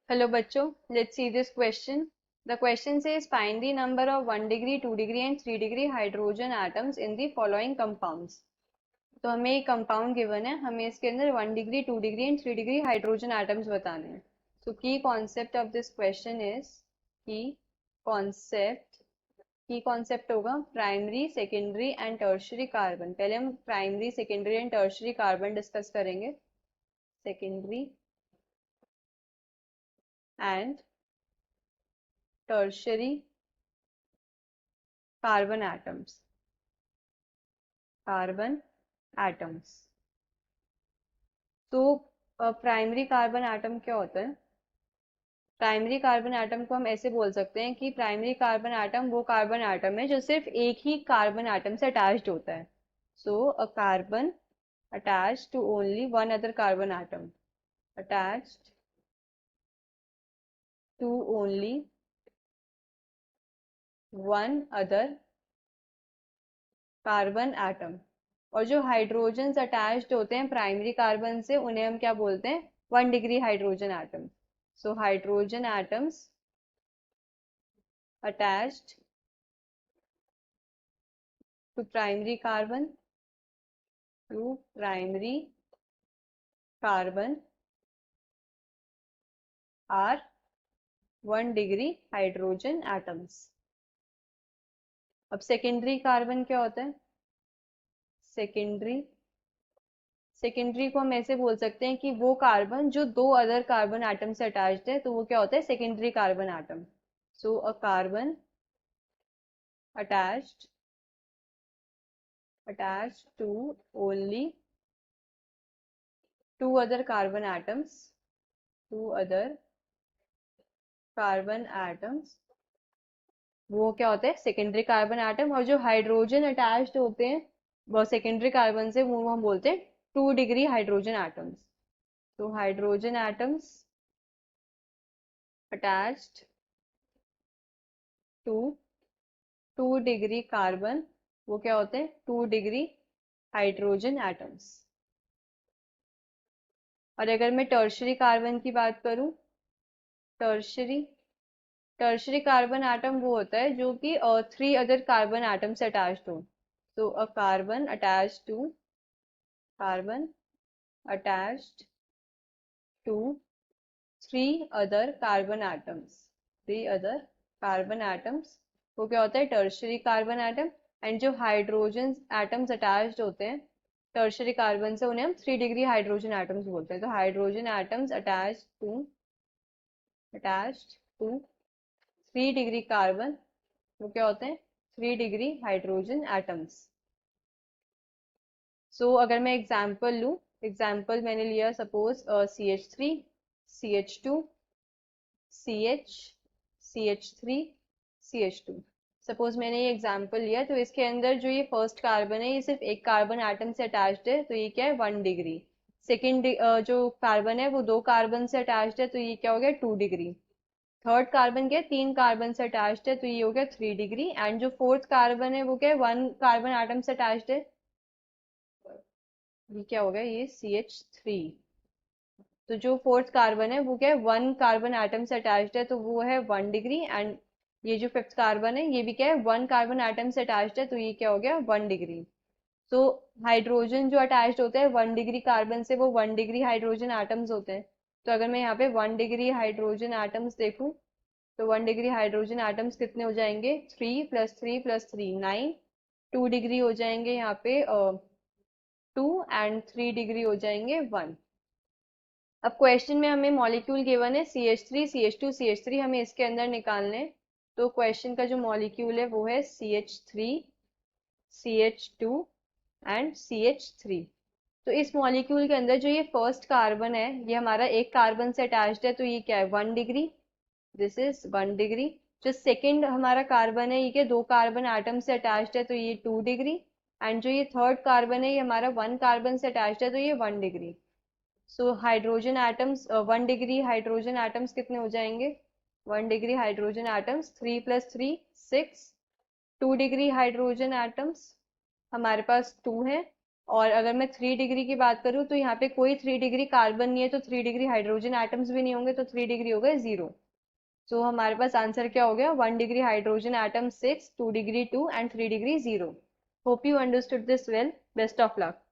Hello बच्चों, let's see this question. The question says find the number of 1 degree, 2 degree and 3 degree hydrogen atoms in the following compounds. तो हमें एक compound given है, हमें इसके अंदर 1 degree 2 degree and 3 degree hydrogen atoms बताने हैं. So key concept of this question is concept की कॉन्सेप्ट होगा primary secondary and tertiary carbon. पहले हम primary secondary and tertiary carbon discuss करेंगे. Secondary and tertiary carbon atoms. तो primary carbon atom क्या होता है? प्राइमरी कार्बन एटम को हम ऐसे बोल सकते हैं कि प्राइमरी कार्बन एटम वो कार्बन एटम है जो सिर्फ एक ही कार्बन एटम से अटैच्ड होता है. So a carbon attached to only one other carbon atom, attached to only one other carbon atom. और जो हाइड्रोजन्स अटैच्ड होते हैं प्राइमरी कार्बन से उन्हें हम क्या बोलते हैं? 1 degree hydrogen atom. So hydrogen atoms attached to primary carbon are 1 degree hydrogen atoms. अब सेकेंडरी कार्बन क्या होता है? सेकेंडरी को हम ऐसे बोल सकते हैं कि वो कार्बन जो दो अदर कार्बन एटम से अटैच्ड है, तो वो क्या होता है? Secondary carbon atom. So a carbon attached to only two other carbon atoms, वो क्या होता है? Secondary carbon atom. और जो हाइड्रोजन अटैच्ड होते हैं वो सेकेंडरी कार्बन से, वो हम बोलते हैं 2 डिग्री हाइड्रोजन एटम्स. तो hydrogen atoms attached to 2 degree carbon, वो क्या होते हैं? 2 डिग्री हाइड्रोजन एटम्स. और अगर मैं टर्शरी कार्बन की बात करूं, टर्शरी टर्शरी कार्बन एटम वो होता है जो कि 3 अदर कार्बन एटम से अटैच्ड हो. तो a carbon attached to 3 other carbon atoms, वो क्या होता है? Tertiary carbon atom. एंड जो हाइड्रोजन एटम्स अटैच्ड होते हैं टर्शरी कार्बन से, उन्हें हम 3 डिग्री हाइड्रोजन एटम्स बोलते हैं. तो hydrogen atoms attached to 3 degree carbon, वो क्या होते हैं? 3 डिग्री हाइड्रोजन एटम्स. सो अगर मैं एग्जाम्पल लूँ, एग्जाम्पल मैंने लिया suppose CH3, CH2, CH, CH3, CH2. Suppose मैंने ये एग्जाम्पल लिया, तो इसके अंदर जो ये फर्स्ट कार्बन है ये सिर्फ एक कार्बन एटम से अटैच्ड है, तो ये क्या है? 1 डिग्री. सेकेंड जो कार्बन है वो दो कार्बन से अटैच्ड है, तो ये क्या हो गया? 2 डिग्री. थर्ड कार्बन क्या है? 3 कार्बन से अटैच्ड है, तो ये हो गया 3 डिग्री. एंड जो फोर्थ कार्बन है वो क्या है? 1 कार्बन एटम से अटैच्ड है, ये क्या हो गया? ये CH3. तो जो फोर्थ कार्बन है वो क्या है? 1 कार्बन एटम से अटैच्ड है, तो वो है 1 डिग्री. एंड ये जो फिफ्थ कार्बन है ये भी क्या है? 1 कार्बन एटम से अटैच्ड है, तो ये क्या हो गया? 1 डिग्री. तो हाइड्रोजन जो अटैच्ड होते हैं 1 डिग्री कार्बन से, वो 1 डिग्री हाइड्रोजन एटम्स होते हैं. तो अगर मैं यहाँ पे 1 डिग्री हाइड्रोजन एटम्स देखूं, तो 1 डिग्री हाइड्रोजन एटम्स कितने हो जाएंगे? 3 + 3 + 3 9. 2 डिग्री हो जाएंगे यहाँ पे 2. एंड 3 डिग्री हो जाएंगे 1. अब क्वेश्चन में हमें मॉलिक्यूल गिवन है CH3, CH2, CH3, हमें इसके अंदर निकालने. तो क्वेश्चन का जो मॉलिक्यूल है वो है CH3, CH2 एंड CH3. तो इस मॉलिक्यूल के अंदर जो ये फर्स्ट कार्बन है ये हमारा एक कार्बन से अटैच्ड है, तो ये क्या है? 1 डिग्री. This is 1 degree. जो सेकेंड हमारा कार्बन है ये क्या? दो कार्बन एटम से अटैच्ड है, तो ये 2 डिग्री. एंड जो ये थर्ड कार्बन है ये हमारा 1 कार्बन से अटैच्ड है, तो ये 1 डिग्री. सो hydrogen atoms 1 degree hydrogen atoms कितने हो जाएंगे? 1 degree hydrogen atoms 3 + 3 6. 2 degree hydrogen atoms हमारे पास 2 है. और अगर मैं 3 डिग्री की बात करूँ तो यहाँ पे कोई 3 डिग्री कार्बन नहीं है, तो 3 डिग्री हाइड्रोजन एटम्स भी नहीं होंगे, तो 3 डिग्री हो गए 0। सो हमारे पास आंसर क्या हो गया, 1 degree hydrogen atom 6, 2 degree 2 and 3 degree 0। Hope you understood this well. Best of luck.